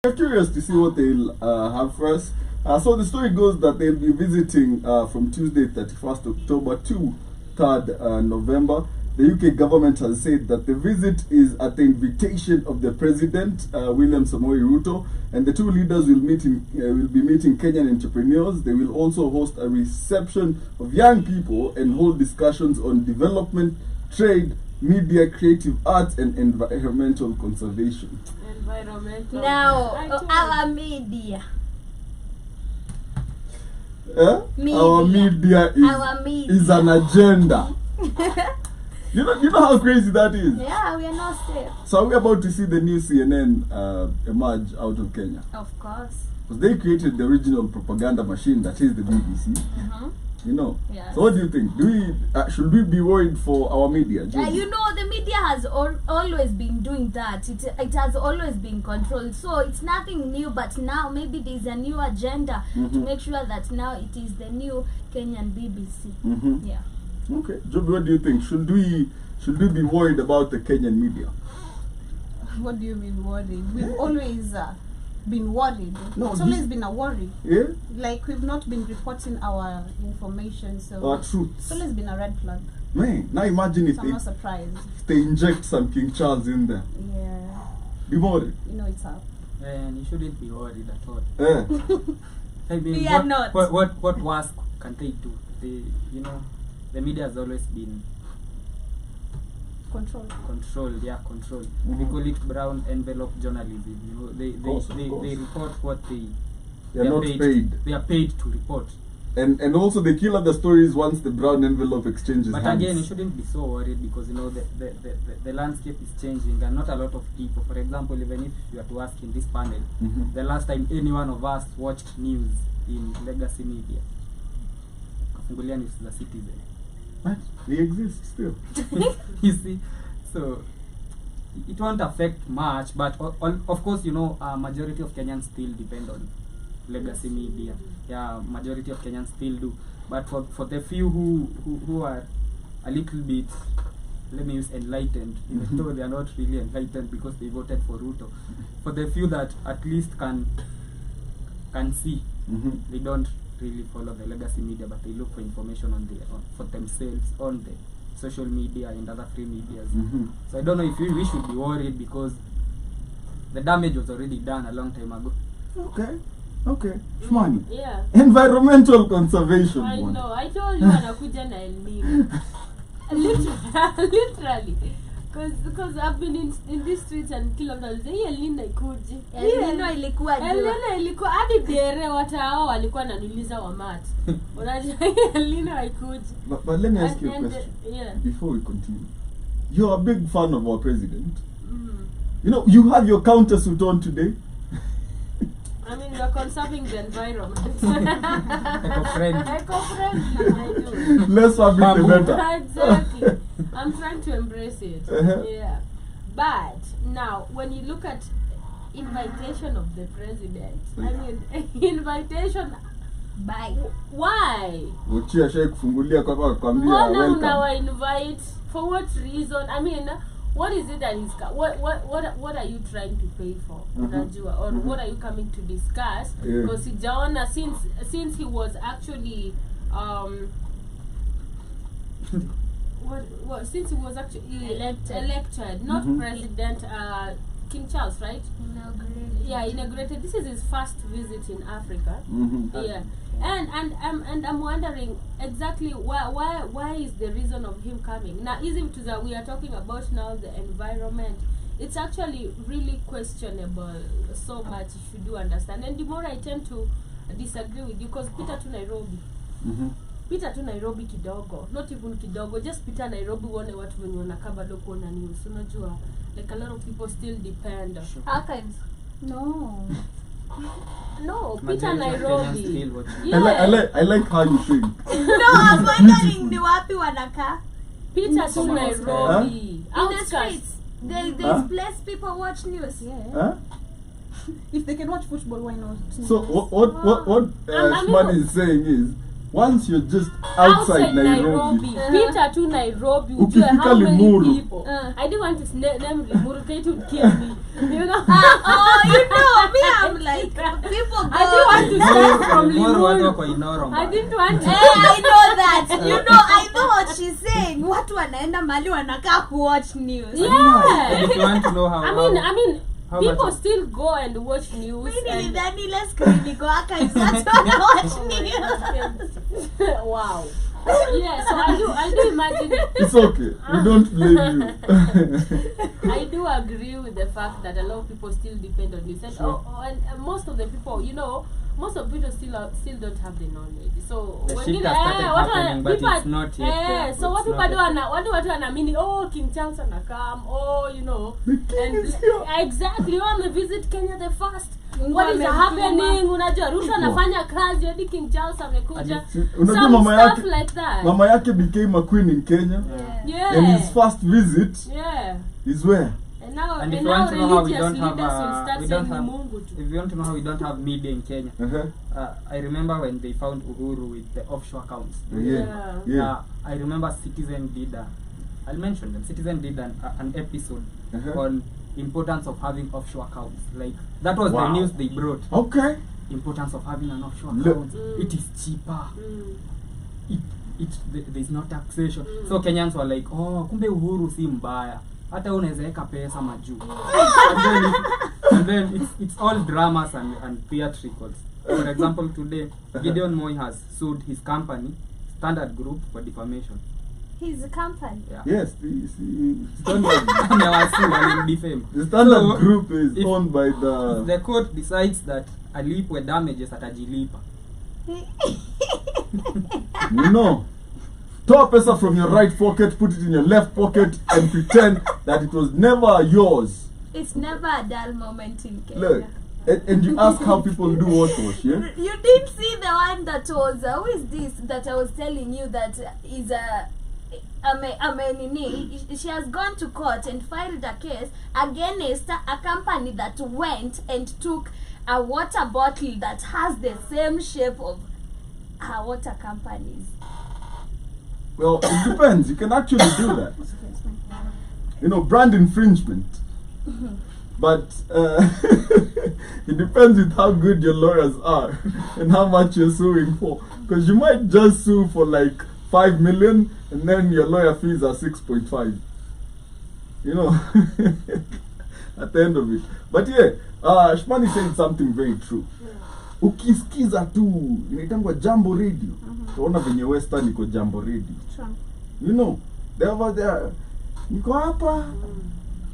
we're curious to see what they'll have for us. So the story goes that they'll be visiting from Tuesday 31st October to 3rd November. The UK government has said that the visit is at the invitation of the President, William Samoei Ruto, and the two leaders will be meeting Kenyan entrepreneurs. They will also host a reception of young people and hold discussions on development, trade, media, creative arts, and environmental conservation. Now, our media. Our media is an agenda. You know how crazy that is? Yeah, we are not safe. So are we about to see the new CNN emerge out of Kenya? Of course. Because they created the original propaganda machine that is the BBC. You know? Yes. So what do you think? Should we be worried for our media? You know, the media has always been doing that. It has always been controlled. So it's nothing new, but now maybe there's a new agenda to make sure that now it is the new Kenyan BBC. Yeah. Okay. Joby, what do you think? Should we be worried about the Kenyan media? What do you mean worried? We've always been worried. No, it's always been a worry. Yeah? Like we've not been reporting our information, so Our truth. it's always been a red flag. Man, now imagine if So I'm not surprised. they inject some King Charles in there. Yeah. Be worried. You know it's up. And you shouldn't be worried at all. Yeah. I mean, We are not. What worse can they do? The media has always been Control. controlled. We call it brown envelope journalism. You know, they report what They're not paid. They are paid to report. And also they kill other stories once the brown envelope exchanges But hands. again, you shouldn't be so worried because you know the landscape is changing and not a lot of people. For example, even if you are to ask in this panel, the last time any one of us watched news in legacy media, Kafungulia News, the Citizen. What? They exist still. You see, so it won't affect much, but of course, you know, majority of Kenyans still depend on legacy media. Yeah, majority of Kenyans still do. But for the few who are a little bit, let me use enlightened, even though they are not really enlightened because they voted for Ruto. For the few that at least can see, they don't really follow the legacy media, but they look for information for themselves on the social media and other free medias. So I don't know if we should be worried because the damage was already done a long time ago. Okay. Shmani. Yeah. Environmental conservation. I know. I told you anakuja na El Nino. Literally. Because I've been in these streets and kila mtu anasema hii El Nino ikuji. El Nino ilikuwa El Nino ilikuwa hadi dere watao walikuwa wananiuliza wamat. Unajua El Nino haikuji. But let me ask you a question before we continue. You're a big fan of our president. You know, you have your countersuit on today. I mean, we're conserving the environment. Eco-friendly. I do. Less fabric the better. Exactly. I'm trying to embrace it. Yeah. But now, when you look at invitation of the president, I mean, invitation by why? Uchia shai kufungulia kwa kwambia Mbona welcome. unawa invite? For what reason? I mean, what is it that is what are you trying to pay for? Unajua, or what are you coming to discuss? Because sijaona since he was actually since he was actually elected, not president, King Charles, right? Inaugurated. This is his first visit in Africa. Yeah. And I'm wondering exactly why is the reason of him coming. Now, we are talking about now the environment. It's actually really questionable so much, if you do understand. And the more I tend to disagree with you, because Peter to Nairobi. Peter to Nairobi kidogo, not even kidogo, just Peter Nairobi uone watu wenye wanakaba loko na news. Unajua, like a lot of people still depend. archives. No, Peter Nairobi. I like how you think. No, I'm wondering ni wapi wanaka. Peter to Nairobi. In the streets. There's place people watch news. Yeah. If they can watch football, why not? So what Shmani is saying is once you're just outside Nairobi. Peter to Nairobi. Ukifika How many Limuru. people? I didn't want to name Limuru. They would kill me. You know? Me, I'm like, people go. I didn't want to start from Limuru. Limuru. I didn't want to. I know that. I know what she's saying. Watu wanaenda mali wanakaa kuwatch news. Yeah. And if you want to know how I mean, how people much? still go and watch news. Really, Danny, let's go aka is not watch news. Wow. Yeah, so I do imagine. It's okay. We don't blame you. I do agree with the fact that a lot of people still depend on news, and, and most of the people, most of people still don't have the knowledge. So the shit has started happening, but it's not yet. So what people do, what meaning? Oh, King Charles come. Oh, The king is here. Exactly. You want to visit Kenya the first. What is happening? Unajua Ruto anafanya kazi hadi King Charles amekuja. Some stuff like that. Mama yake became a queen in Kenya. Yeah. And his first visit is where? And if you want to know how we don't have if you want to know how we don't have media in Kenya, I remember when they found Uhuru with the offshore accounts. I remember Citizen did I'll mention them. Citizen did an episode on importance of having offshore accounts. Like that was the news they brought. Okay. Importance of having an offshore account. It is cheaper. There's no taxation. So Kenyans were like, oh, kumbe Uhuru si mbaya. Hata unaweza weka pesa majuu. And then it's all dramas and theatricals. For example, today Gideon Moi has sued his company Standard Group for defamation. His company. Yeah. Yes, the Standard. The Standard Group is owned by the. The court decides that alipwe damages atajilipa. Toa pesa from your right pocket, put it in your left pocket, and pretend that it was never yours. It's never a dull moment in Kenya. Look, and you ask how people do wash, yeah? You didn't see the one that was who is this that I was telling you that is she has gone to court and filed a case against a company that went and took a water bottle that has the same shape of her water companies. Well, it depends. You can actually do that. Brand infringement. But it depends with how good your lawyers are and how much you're suing for. Because you might just sue for like 5 million and then your lawyer fees are 6.5. At the end of it. But yeah, Shmani said something very true. Ukisikiza tu inaitangwa Jambo Radio. Tuona venye Western iko Jambo Radio. They're over there. Niko hapa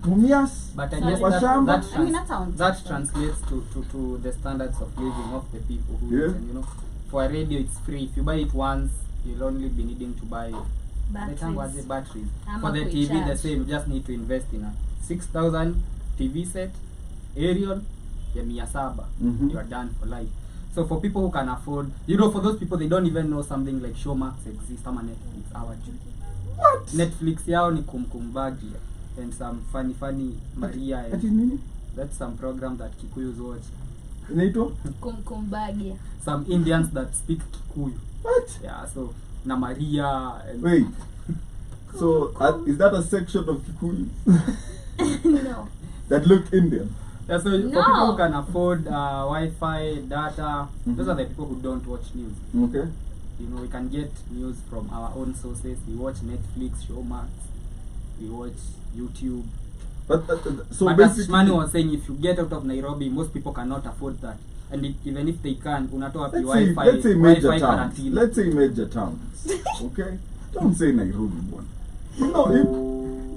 Mumias. But I guess that translates to the standards of living of the people who listen, For a radio it's free. If you buy it once, you'll only be needing to buy batteries. For the TV the same, you just need to invest in a 6,000 TV set, aerial, ya 700. You are done for life. So for people who can afford, for those people they don't even know something like Showmax exists, ama Netflix, What? Netflix yao ni Kumkumbagi and some funny Maria. That's some program that Kikuyus watch. Inaitwa Kumkumbagi. Some Indians that speak Kikuyu. What? Yeah, so na Maria and wait. So is that a section of Kikuyu? No. That look Indian. Yeah, so for people who can afford Wi-Fi, data, those are the people who don't watch news. Okay. We can get news from our own sources. We watch Netflix, Showmax, we watch YouTube. But as Mani was saying, if you get out of Nairobi, most people cannot afford that. And even if they can, unatoa Wi-Fi. Let's say major towns. Let's say major towns. Okay? Don't say Nairobi one.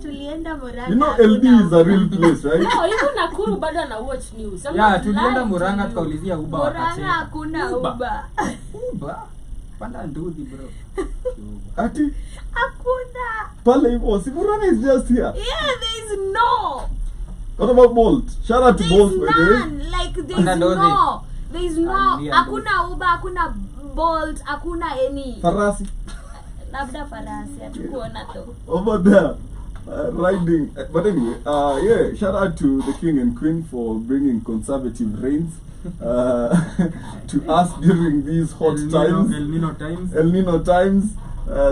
Tulienda Muranga. LD is a real place, right? No, even Nakuru bado na watch news. Tulienda Muranga tukaulizia Uber wakacheka. Muranga hakuna Uber. Uber? Panda ndudi bro. Ati? Hakuna. Pale hivyo, si Muranga is just here. Yeah, there is no. What about Bolt? Shout out to Bolt, by the way. Like there is no. Hakuna Uber, hakuna Bolt, hakuna any. Farasi. Labda farasi, hatukuona tu. Over there. riding. But anyway, yeah, shout out to the king and queen for bringing conservative reigns to us during these hot times. El Nino times. El Nino times.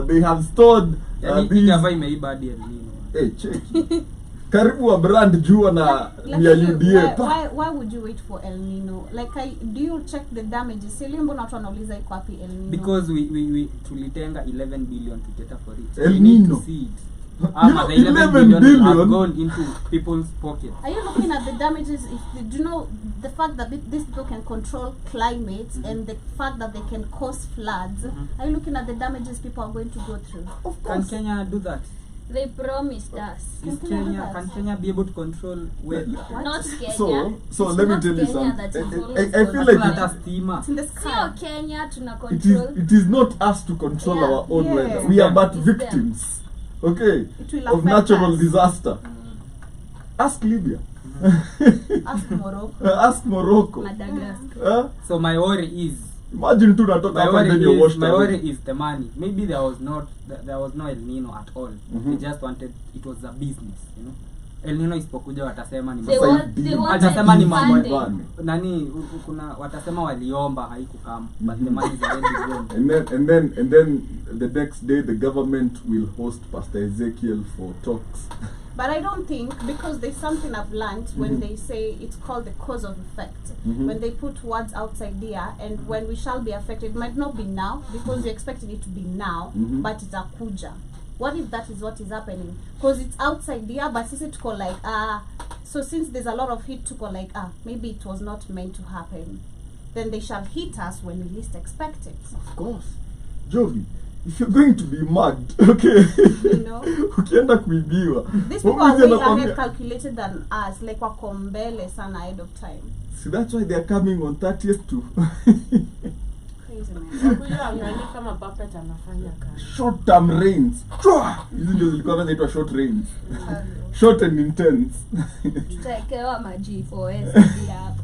They have stored these. Hey, check. Karibu wa brand jua na ya UDA. Why would you wait for El Nino? Like, do you check the damages? Mbona watu wanauliza iko wapi El Nino? Because we tulitenga 11 billion to cater for it. El Nino. The 11 billion have gone into people's pockets. Are you looking at the damages? Do you know the fact that these people can control climate and the fact that they can cause floods? Are you looking at the damages people are going to go through? Of course. Can Kenya do that? They promised us. Can Kenya be able to control weather? Not Kenya. So It's let me not tell you Kenya something. that is always I feel control. like It's in the sky. Sio Kenya tuna it control. is not us to control Yeah. our own Yeah. weather. We are but It's victims. Okay, It will of affect natural us. disaster. Ask Libya. Ask Morocco. Ask Morocco. Madagascar. So my worry is Imagine tu natoka hapa and then you wash my worry is the money. Maybe there was no El Nino at all. They just wanted, it was a business, you know. El Nino isipokuja watasema ni They wanted watasema ni mambo funding. nani kuna watasema waliomba haikukam, but the money is already gone. and then the next day the government will host Pastor Ezekiel for talks. But I don't think, because there's something I've learned when they say it's called the cause of effect. When they put words outside there, and when we shall be affected, it might not be now, because you're expecting it to be now, but it's a kuja. What if that is what is happening? Because it's outside there, but is it called like, so since there's a lot of heat to go like, maybe it was not meant to happen. Then they shall hit us when we least expect it. Of course. Jovi, if you're going to be mad, okay, You know? ukienda kuibiwa. These people are way Wanakwambia- ahead calculated than us, like wako mbele sana ahead of time. See, that's why they're coming on 30th too. Crazy man. Kuja angalia kama puppet anafanya kazi. Short term rains. Hizi ndio zilikuwa zinaitwa short rains. Short and intense. Tutaekewa maji for us hapa.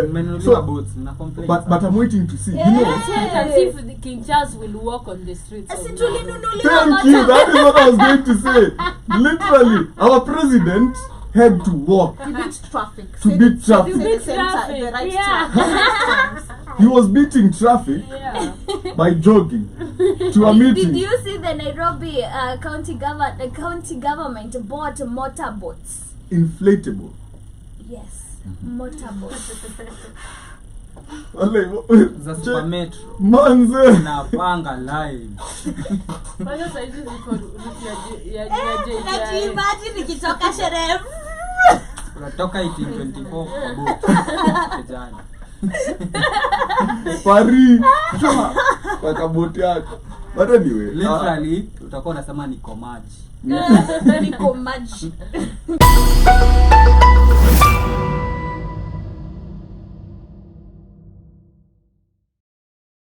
Mmenunuliwa boats, mna complain. But I'm waiting to see. You know, Let's wait and see if the King Charles will walk on the streets. of Asi Nairobi. tulinunuliwa thank you. That is what I was going to say. Literally, our president had to walk. To beat traffic. To Say beat the- traffic. say the Beat same time, traffic, the right yeah. times. He was beating traffic Yeah. by jogging to a Did meeting. you see the Nairobi county government bought motorboats? Inflatable. Yes, motorboats. za Super Metro Manze. na panga line. Kwanza saizi ziko ruti ya JJ. Imagine nikitoka sherehe. Unatoka 1824 kwa boat. Kijana. Paris. Kwa kaboti yako. But anyway. Literally utakuwa unasema niko maji. Niko maji.